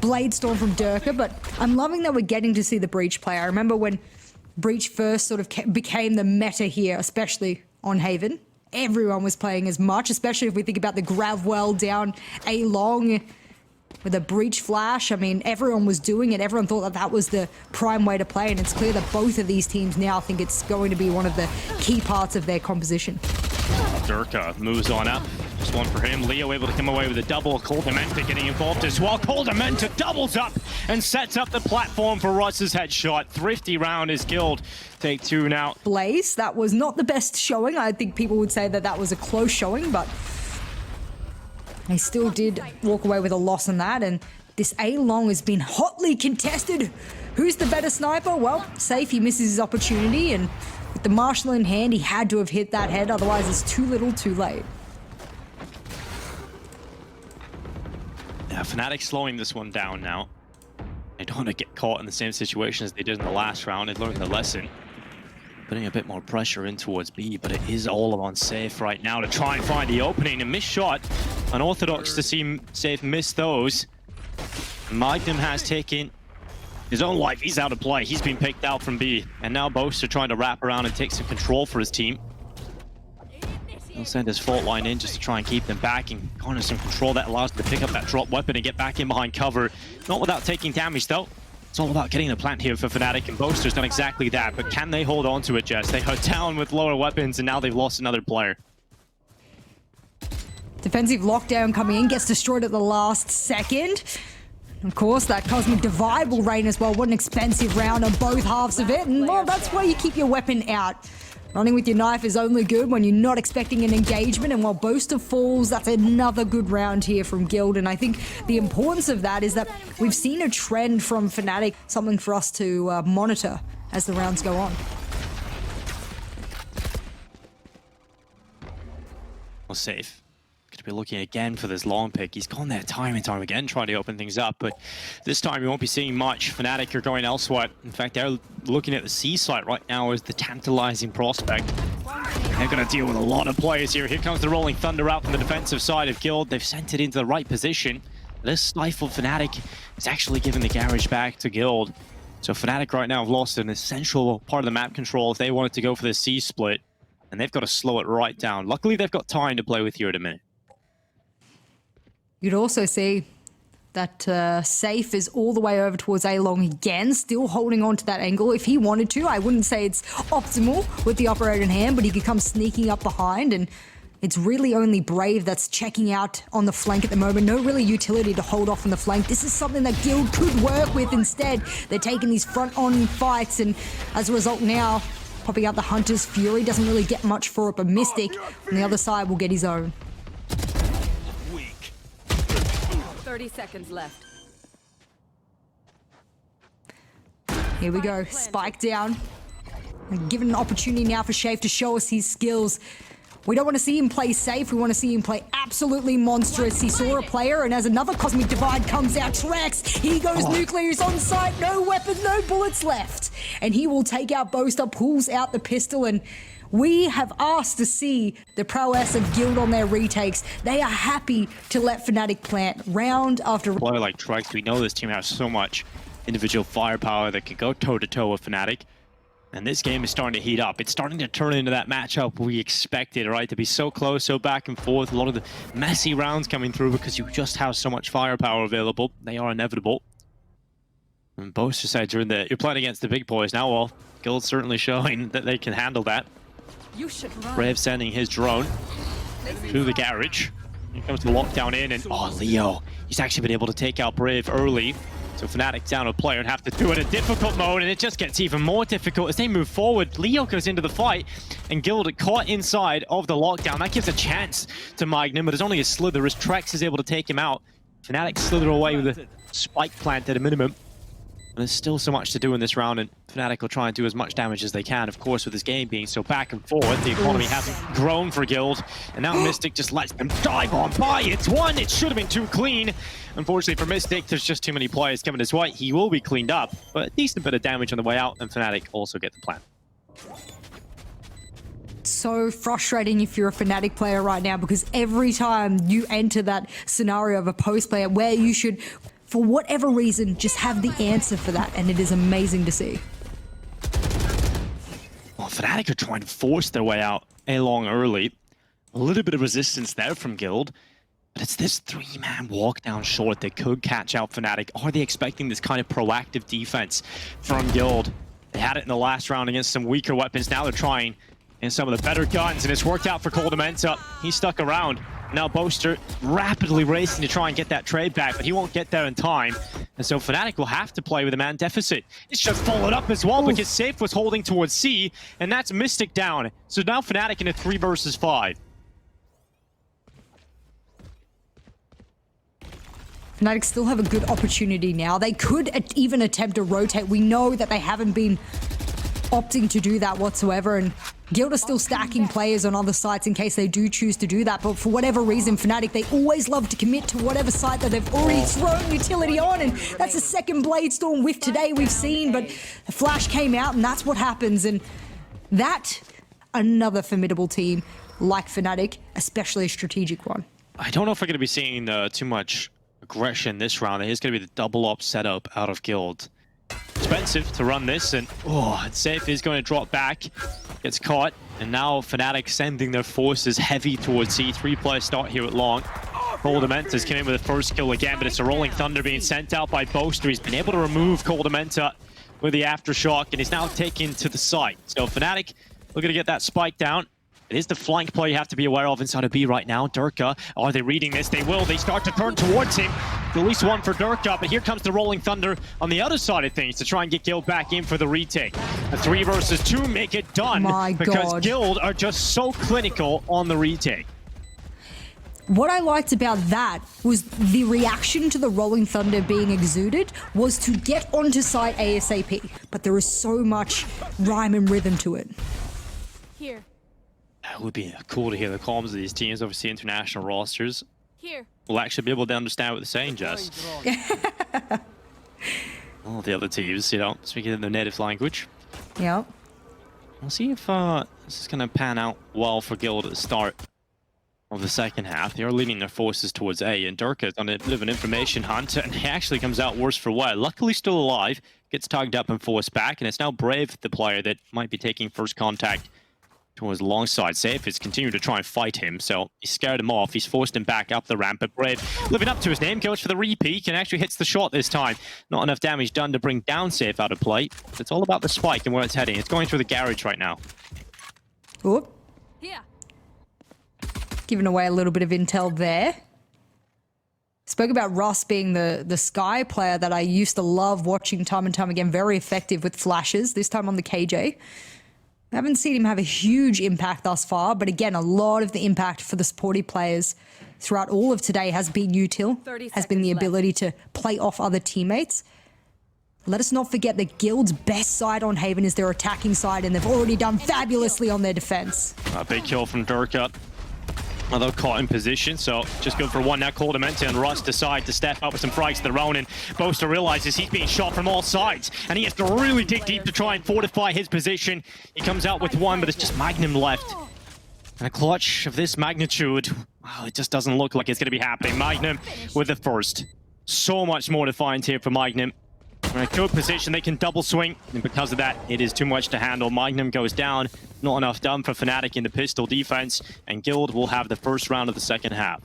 Blade Storm from Durka, but I'm loving that we're getting to see the Breach play. I remember when Breach first sort of became the meta here, especially on Haven. Everyone was playing as much, especially if we think about the Gravwell down A long with a Breach flash. I mean, everyone was doing it. Everyone thought that that was the prime way to play, and it's clear that both of these teams now think it's going to be one of the key parts of their composition. Durka moves on up. Just one for him. Leo able to come away with a double. Coldamenta getting involved as well. Coldamenta doubles up and sets up the platform for Russ's headshot. Thrifty round is Guild. Take two now. Blaze, that was not the best showing. I think people would say that that was a close showing, but they still did walk away with a loss in that. And this A-Long has been hotly contested. Who's the better sniper? Well, Safe, he misses his opportunity, and with the Marshal in hand, he had to have hit that head, otherwise it's too little too late. Yeah, Fnatic slowing this one down now. They don't want to get caught in the same situation as they did in the last round. They learned the lesson. Putting a bit more pressure in towards B, but it is all on Safe right now to try and find the opening. A missed shot. Unorthodox to see Safe miss those. Magnum has taken his own life. He's out of play. He's been picked out from B. And now Boaster trying to wrap around and take some control for his team. He'll send his fault line in just to try and keep them back and garner some control that allows them to pick up that drop weapon and get back in behind cover. Not without taking damage though. It's all about getting the plant here for Fnatic, and Boaster's done exactly that. But can they hold on to it, Jess? They are down with lower weapons and now they've lost another player. Defensive lockdown coming in, gets destroyed at the last second. Of course, that Cosmic Divide will rain as well. What an expensive round on both halves of it. And well, that's where you keep your weapon out. Running with your knife is only good when you're not expecting an engagement, and while Boaster falls, that's another good round here from Guild. And I think the importance of that is that we've seen a trend from Fnatic, something for us to monitor as the rounds go on. Well, Safe. Going to be looking again for this long pick. He's gone there time and time again, trying to open things up, but this time you won't be seeing much. Fnatic are going elsewhere. In fact, they're looking at the C site right now as the tantalizing prospect. They're going to deal with a lot of players here. Here comes the Rolling Thunder out from the defensive side of Guild. They've sent it into the right position. This stifled Fnatic is actually giving the garage back to Guild. So Fnatic right now have lost an essential part of the map control if they wanted to go for the C split, and they've got to slow it right down. Luckily, they've got time to play with here at a minute. You'd also see that Safe is all the way over towards A-Long again, still holding on to that angle. If he wanted to, I wouldn't say it's optimal with the operator in hand, but he could come sneaking up behind, and it's really only Brave that's checking out on the flank at the moment. No really utility to hold off on the flank. This is something that Guild could work with instead. They're taking these front-on fights, and as a result now, popping out the Hunter's Fury doesn't really get much for it, but Mystic on the other side will get his own. 30 seconds left. Here we go, spike down. And given an opportunity now for Shafe to show us his skills. We don't want to see him play safe, we want to see him play absolutely monstrous. He saw a player, and as another Cosmic Divide comes out, Trex, he goes nuclear, he's on site, no weapons, no bullets left. And he will take out Boaster, pulls out the pistol, and we have asked to see the prowess of Guild on their retakes. They are happy to let Fnatic plant round after round. A player like Trex, we know this team has so much individual firepower that could go toe-to-toe with Fnatic. And this game is starting to heat up. It's starting to turn into that matchup we expected, right? To be so close, so back and forth. A lot of the messy rounds coming through because you just have so much firepower available. They are inevitable. And Boaster said you're playing against the big boys now. Well, Guild's certainly showing that they can handle that. Brave sending his drone to the garage. Here comes the lockdown in, and oh, Leo. He's actually been able to take out Brave early. So Fnatic down a player and have to do it in difficult mode, and it just gets even more difficult as they move forward. Leo goes into the fight, and Guild caught inside of the lockdown. That gives a chance to Magnum, but there's only a slither as Trex is able to take him out. Fnatic slither away with a spike plant at a minimum. And there's still so much to do in this round, and Fnatic will try and do as much damage as they can. Of course, with this game being so back and forth, the economy hasn't grown for Guild, and now Mystic just lets them dive on by. It's one, it should have been too clean. Unfortunately for Mystic, there's just too many players coming his way. He will be cleaned up, but a decent bit of damage on the way out, and Fnatic also get the plan. So frustrating if you're a Fnatic player right now, because every time you enter that scenario of a post player where you should for whatever reason, just have the answer for that, and it is amazing to see. Well, Fnatic are trying to force their way out A-long early. A little bit of resistance there from Guild, but it's this 3-man walk down short that could catch out Fnatic. Are they expecting this kind of proactive defense from Guild? They had it in the last round against some weaker weapons. Now they're trying in some of the better guns, and it's worked out for Coldamenta. He's stuck around. Now Boaster rapidly racing to try and get that trade back, but he won't get there in time. And so Fnatic will have to play with a man deficit. It's just followed up as well because Safe was holding towards C, and that's Mystic down. So now Fnatic in a 3 versus 5. Fnatic still have a good opportunity now. They could even attempt to rotate. We know that they haven't been opting to do that whatsoever, and Guild are still stacking players on other sites in case they do choose to do that. But for whatever reason, Fnatic, they always love to commit to whatever site that they've already thrown utility on, and that's a second Bladestorm whiff today we've seen, but the flash came out, and that's what happens. And that, another formidable team like Fnatic, especially a strategic one. I don't know if we're going to be seeing too much aggression this round. It is going to be the double op setup out of Guild. Expensive to run this, and Safe is going to drop back, gets caught, and now Fnatic sending their forces heavy towards C. 3-player start here at long. Coldamenta's came in with the first kill again, but it's a Rolling Thunder being sent out by Boaster. He's been able to remove Coldamenta with the Aftershock, and he's now taken to the site. So Fnatic looking to get that spike down. It is the flank play you have to be aware of inside of B right now. Durka, are they reading this? They will. They start to turn towards him. At least one for Durka, but here comes the Rolling Thunder on the other side of things to try and get Guild back in for the retake. A 3 versus 2 make it done because Guild are just so clinical on the retake. What I liked about that was the reaction to the Rolling Thunder being exuded was to get onto site ASAP, but there is so much rhyme and rhythm to it. Here. It would be cool to hear the comms of these teams, obviously international rosters. Here. We'll actually be able to understand what they're saying, Jess. All the other teams, you know, speaking in their native language. Yep. We'll see if this is going to pan out well for Guild at the start of the second half. They are leading their forces towards A, and Durka is on a bit of an information hunt, and he actually comes out worse for wear. Luckily still alive, gets tugged up and forced back, and it's now Brave, the player that might be taking first contact towards the long side. Safe is continuing to try and fight him, so he scared him off. He's forced him back up the ramp, but Brave, living up to his name, goes for the repeat and actually hits the shot this time. Not enough damage done to bring down Safe out of play. It's all about the spike and where it's heading. It's going through the garage right now. Oop. Yeah. Giving away a little bit of intel there. Spoke about Ross being the Sky player that I used to love watching time and time again. Very effective with flashes, this time on the KJ. I haven't seen him have a huge impact thus far, but again, a lot of the impact for the supportive players throughout all of today has been util, has been the ability to play off other teammates. Let us not forget that Guild's best side on Haven is their attacking side, and they've already done fabulously on their defense. A big kill from Durka. Although caught in position, so just go for one now. Coldamenta and Russ decide to step up with some frags of their own, and Boaster realizes he's being shot from all sides, and he has to really dig deep to try and fortify his position. He comes out with one, but it's just Magnum left. And a clutch of this magnitude, wow, it just doesn't look like it's going to be happening. Magnum with the first. So much more to find here for Magnum. In a good position, they can double swing, and because of that, it is too much to handle. Magnum goes down, not enough done for Fnatic in the pistol defense, and Guild will have the first round of the second half.